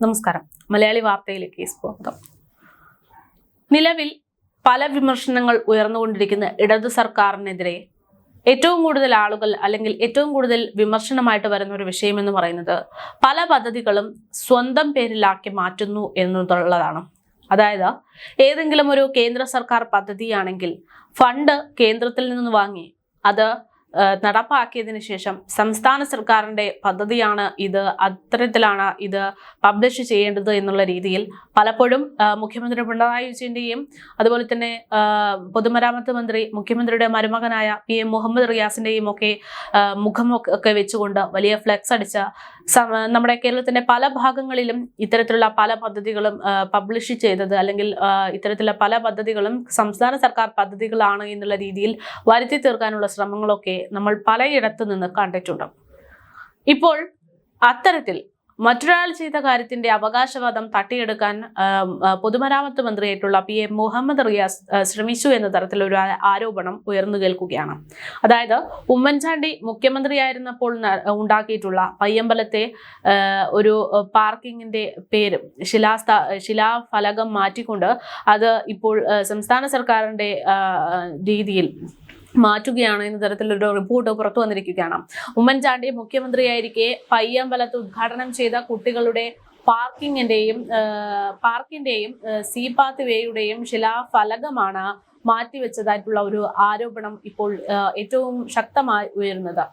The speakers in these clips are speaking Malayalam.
നമസ്കാരം. മലയാളി വാർത്തയിലേക്ക് സ്വാഗതം. നിലവിൽ പല വിമർശനങ്ങൾ ഉയർന്നുകൊണ്ടിരിക്കുന്ന ഇടതു സർക്കാരിനെതിരെ ഏറ്റവും കൂടുതൽ ആളുകൾ അല്ലെങ്കിൽ ഏറ്റവും കൂടുതൽ വിമർശനമായിട്ട് വരുന്ന ഒരു വിഷയം എന്ന് പറയുന്നത് പല പദ്ധതികളും സ്വന്തം പേരിലാക്കി മാറ്റുന്നു എന്നുള്ളതാണ്. അതായത് ഏതെങ്കിലും ഒരു കേന്ദ്ര സർക്കാർ പദ്ധതിയാണെങ്കിൽ ഫണ്ട് കേന്ദ്രത്തിൽ നിന്ന് വാങ്ങി അത് നടപ്പാക്കിയതിനു ശേഷം സംസ്ഥാന സർക്കാരിന്റെ പദ്ധതിയാണ് ഇത്, അത്തരത്തിലാണ് ഇത് പബ്ലിഷ് ചെയ്യേണ്ടത് എന്നുള്ള രീതിയിൽ പലപ്പോഴും മുഖ്യമന്ത്രി പിണറായി വിജയന്റെയും അതുപോലെ തന്നെ പൊതുമരാമത്ത് മന്ത്രി മുഖ്യമന്ത്രിയുടെ മരുമകനായ PM മുഹമ്മദ് റിയാസിന്റെയും ഒക്കെ മുഖമൊക്കെ വെച്ചുകൊണ്ട് വലിയ ഫ്ലെക്സ് അടിച്ച നമ്മുടെ കേരളത്തിന്റെ പല ഭാഗങ്ങളിലും ഇത്തരത്തിലുള്ള പല പദ്ധതികളും പബ്ലിഷ് ചെയ്തത് അല്ലെങ്കിൽ ഇത്തരത്തിലുള്ള പല പദ്ധതികളും സംസ്ഥാന സർക്കാർ പദ്ധതികളാണ് എന്നുള്ള രീതിയിൽ വരുത്തി തീർക്കാനുള്ള ശ്രമങ്ങളൊക്കെ നമ്മൾ പലയിടത്തു നിന്ന് കണ്ടിട്ടുണ്ട്. ഇപ്പോൾ അത്തരത്തിൽ മറ്റൊരാൾ ചെയ്ത കാര്യത്തിന്റെ അവകാശവാദം തട്ടിയെടുക്കാൻ പൊതുമരാമത്ത് മന്ത്രിയായിട്ടുള്ള PM മുഹമ്മദ് റിയാസ് ശ്രമിച്ചു എന്ന തരത്തിലൊരു ആരോപണം ഉയർന്നു കേൾക്കുകയാണ്. അതായത് ഉമ്മൻചാണ്ടി മുഖ്യമന്ത്രിയായിരുന്നപ്പോൾ ഉണ്ടാക്കിയിട്ടുള്ള പയ്യമ്പലത്തെ ഒരു പാർക്കിങ്ങിന്റെ പേര് ശിലാഫലകം മാറ്റിക്കൊണ്ട് അത് ഇപ്പോൾ സംസ്ഥാന സർക്കാരിന്റെ രീതിയിൽ മാറ്റുകയാണ് എന്ന തരത്തിലൊരു റിപ്പോർട്ട് പുറത്തു വന്നിരിക്കുകയാണ്. ഉമ്മൻചാണ്ടി മുഖ്യമന്ത്രിയായിരിക്കെ പയ്യമ്പലത്ത് ഉദ്ഘാടനം ചെയ്ത കുട്ടികളുടെ പാർക്കിന്റെയും സീപാത്ത് വേയുടെയും ശിലാഫലകമാണ് മാറ്റിവെച്ചതായിട്ടുള്ള ഒരു ആരോപണം ഇപ്പോൾ ഏറ്റവും ശക്തമായി ഉയരുന്നത്.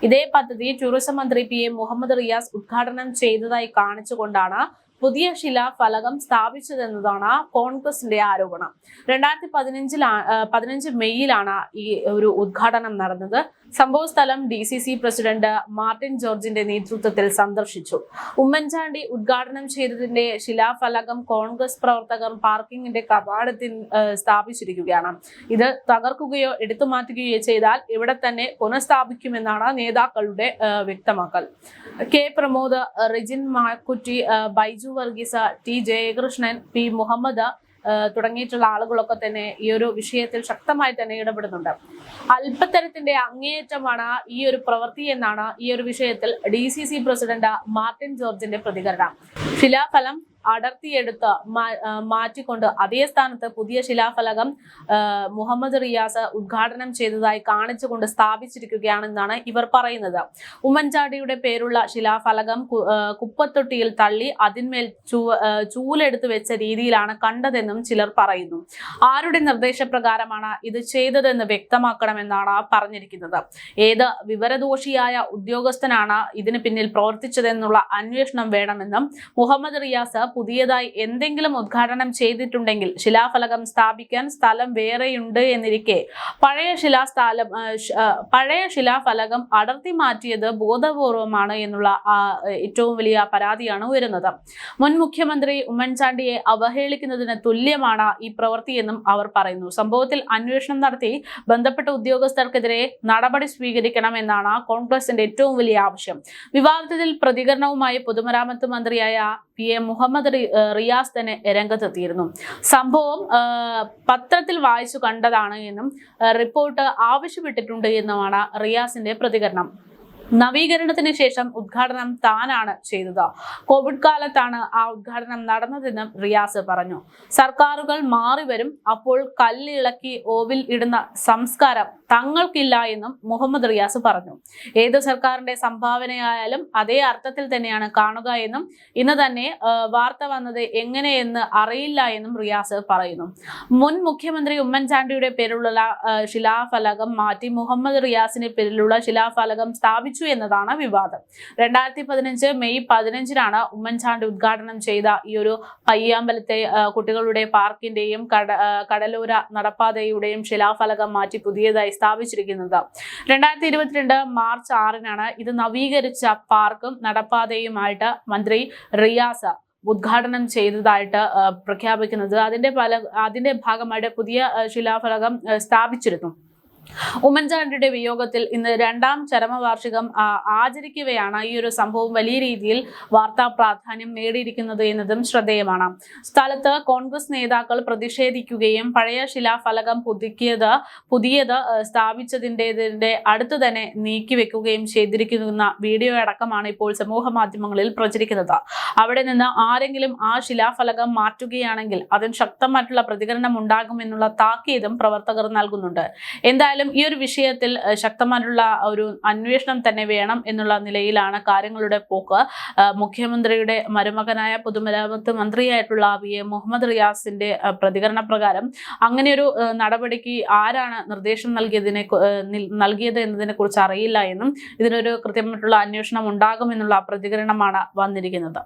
ഇതേ പദ്ധതി ടൂറിസം മന്ത്രി PM മുഹമ്മദ് റിയാസ് ഉദ്ഘാടനം ചെയ്തതായി കാണിച്ചുകൊണ്ടാണ് പുതിയ ശിലാഫലകം സ്ഥാപിച്ചതെന്നതാണ് കോൺഗ്രസിന്റെ ആരോപണം. 2015 മെയ്യിലാണ് ഈ ഒരു ഉദ്ഘാടനം നടന്നത്. സംഭവ സ്ഥലം DCC പ്രസിഡന്റ് മാർട്ടിൻ ജോർജിന്റെ നേതൃത്വത്തിൽ സന്ദർശിച്ചു. ഉമ്മൻചാണ്ടി ഉദ്ഘാടനം ചെയ്തതിന്റെ ശിലാഫലകം കോൺഗ്രസ് പ്രവർത്തകർ പാർക്കിങ്ങിന്റെ കവാടത്തിൽ സ്ഥാപിച്ചിരിക്കുകയാണ്. ഇത് തകർക്കുകയോ എടുത്തുമാറ്റുകയോ ചെയ്താൽ ഇവിടെ തന്നെ പുനഃസ്ഥാപിക്കുമെന്നാണ് നേതാക്കളുടെ വ്യക്തമാക്കൽ. K Pramod, Rijin Makkutty, Baiju Varghese, T Jayakrishnan, P Muhammad തുടങ്ങിയിട്ടുള്ള ആളുകളൊക്കെ തന്നെ ഈ ഒരു വിഷയത്തിൽ ശക്തമായി തന്നെ ഇടപെടുന്നുണ്ട്. അല്പത്തരത്തിന്റെ അങ്ങേയറ്റമാണ് ഈ ഒരു പ്രവൃത്തി എന്നാണ് ഈ ഒരു വിഷയത്തിൽ DCC പ്രസിഡന്റ് മാർട്ടിൻ ജോർജിന്റെ പ്രതികരണം. ശിലാഫലം അടർത്തിയെടുത്ത് മാറ്റിക്കൊണ്ട് അതേ സ്ഥാനത്ത് പുതിയ ശിലാഫലകം മുഹമ്മദ് റിയാസ് ഉദ്ഘാടനം ചെയ്തതായി കാണിച്ചുകൊണ്ട് സ്ഥാപിച്ചിരിക്കുകയാണെന്നാണ് ഇവർ പറയുന്നത്. ഉമ്മൻചാണ്ടിയുടെ പേരുള്ള ശിലാഫലകം കുപ്പത്തൊട്ടിയിൽ തള്ളി അതിന്മേൽ ചൂലെടുത്ത് വെച്ച രീതിയിലാണ് കണ്ടതെന്നും ചിലർ പറയുന്നു. ആരുടെ നിർദ്ദേശപ്രകാരമാണ് ഇത് ചെയ്തതെന്ന് വ്യക്തമാക്കണമെന്നാണ് പറഞ്ഞിരിക്കുന്നത്. ഏത് വിവരദോഷിയായ ഉദ്യോഗസ്ഥനാണ് ഇതിന് പിന്നിൽ പ്രവർത്തിച്ചതെന്നുള്ള അന്വേഷണം വേണമെന്നും മുഹമ്മദ് റിയാസ് പുതിയതായി എന്തെങ്കിലും ഉദ്ഘാടനം ചെയ്തിട്ടുണ്ടെങ്കിൽ ശിലാഫലകം സ്ഥാപിക്കാൻ സ്ഥലം വേറെയുണ്ട് എന്നിരിക്കെ പഴയ ശിലാഫലകം അടർത്തി മാറ്റിയത് ബോധപൂർവമാണ് എന്നുള്ള ഏറ്റവും വലിയ പരാതിയാണ് ഉയരുന്നത്. മുൻ മുഖ്യമന്ത്രി ഉമ്മൻചാണ്ടിയെ അവഹേളിക്കുന്നതിന് തുല്യമാണ് ഈ പ്രവൃത്തിയെന്നും അവർ പറയുന്നു. സംഭവത്തിൽ അന്വേഷണം നടത്തി ബന്ധപ്പെട്ട ഉദ്യോഗസ്ഥർക്കെതിരെ നടപടി സ്വീകരിക്കണമെന്നാണ് കോൺഗ്രസിന്റെ ഏറ്റവും വലിയ ആവശ്യം. വിവാദത്തിൽ പ്രതികരണവുമായി പൊതുമരാമത്ത് മന്ത്രിയായ PM മുഹമ്മദ് റിയാസ് തന്നെ രംഗത്തെത്തിയിരുന്നു. സംഭവം പത്രത്തിൽ വായിച്ചു കണ്ടതാണ് എന്നും റിപ്പോർട്ട് ആവശ്യപ്പെട്ടിട്ടുണ്ട് എന്നുമാണ് റിയാസിന്റെ പ്രതികരണം. നവീകരണത്തിന് ശേഷം ഉദ്ഘാടനം താനാണ് ചെയ്തത്. കോവിഡ് കാലത്താണ് ആ ഉദ്ഘാടനം നടന്നതെന്നും റിയാസ് പറഞ്ഞു. സർക്കാരുകൾ മാറി വരും, അപ്പോൾ കല്ലിളക്കി ഓവിൽ ഇടുന്ന സംസ്കാരം തങ്ങൾക്കില്ല എന്നും മുഹമ്മദ് റിയാസ് പറഞ്ഞു. ഏത് സർക്കാരിന്റെ സംഭാവനയായാലും അതേ അർത്ഥത്തിൽ തന്നെയാണ് കാണുക എന്നും ഇന്ന് തന്നെ വാർത്ത വന്നത് എങ്ങനെയെന്ന് അറിയില്ല എന്നും റിയാസ് പറയുന്നു. മുൻ മുഖ്യമന്ത്രി ഉമ്മൻചാണ്ടിയുടെ പേരിലുള്ള ശിലാഫലകം മാറ്റി മുഹമ്മദ് റിയാസിന്റെ പേരിലുള്ള ശിലാഫലകം സ്ഥാപിച്ചു എന്നതാണ് വിവാദം. 2015 മെയ് 15 ഉമ്മൻചാണ്ടി ഉദ്ഘാടനം ചെയ്ത ഈ ഒരു പയ്യാമ്പലത്തെ കുട്ടികളുടെ പാർക്കിന്റെയും കടലോര നടപ്പാതയുടെയും ശിലാഫലകം മാറ്റി പുതിയതായി സ്ഥാപിച്ചിരിക്കുന്നത്. 2022 മാർച്ച് 6 ഇത് നവീകരിച്ച പാർക്കും നടപ്പാതയുമായിട്ട് മന്ത്രി റിയാസ് ഉദ്ഘാടനം ചെയ്തതായിട്ട് പ്രഖ്യാപിക്കുന്നത്. അതിന്റെ ഭാഗമായിട്ട് പുതിയ ശിലാഫലകം സ്ഥാപിച്ചിരുന്നു. ഉമ്മൻചാണ്ടിയുടെ വിയോഗത്തിൽ ഇന്ന് രണ്ടാം ചരമവാർഷികം ആചരിക്കവെയാണ് ഈ ഒരു സംഭവം വലിയ രീതിയിൽ വാർത്താ പ്രാധാന്യം നേടിയിരിക്കുന്നത് എന്നതും ശ്രദ്ധേയമാണ്. സ്ഥലത്ത് കോൺഗ്രസ് നേതാക്കൾ പ്രതിഷേധിക്കുകയും പഴയ ശിലാഫലകം പുതിയത് സ്ഥാപിച്ചതിന്റെ അടുത്ത് തന്നെ നീക്കിവെക്കുകയും ചെയ്തിരിക്കുന്ന വീഡിയോ അടക്കമാണ് ഇപ്പോൾ സമൂഹ മാധ്യമങ്ങളിൽ പ്രചരിക്കുന്നത്. അവിടെ നിന്ന് ആരെങ്കിലും ആ ശിലാഫലകം മാറ്റുകയാണെങ്കിൽ അതിന് ശക്തമായിട്ടുള്ള പ്രതികരണം ഉണ്ടാകുമെന്നുള്ള താക്കീതും പ്രവർത്തകർ നൽകുന്നുണ്ട്. എന്തായാലും ഈ ഒരു വിഷയത്തിൽ ശക്തമായിട്ടുള്ള ഒരു അന്വേഷണം തന്നെ വേണം എന്നുള്ള നിലയിലാണ് കാര്യങ്ങളുടെ പോക്ക്. മുഖ്യമന്ത്രിയുടെ മരുമകനായ പൊതുമരാമത്ത് മന്ത്രിയായിട്ടുള്ള VA മുഹമ്മദ് റിയാസിന്റെ പ്രതികരണ പ്രകാരം അങ്ങനെയൊരു നടപടിക്ക് ആരാണ് നിർദ്ദേശം നൽകിയത് എന്നതിനെ കുറിച്ച് അറിയില്ല എന്നും ഇതിനൊരു കൃത്യമായിട്ടുള്ള അന്വേഷണം ഉണ്ടാകുമെന്നുള്ള പ്രതികരണമാണ് വന്നിരിക്കുന്നത്.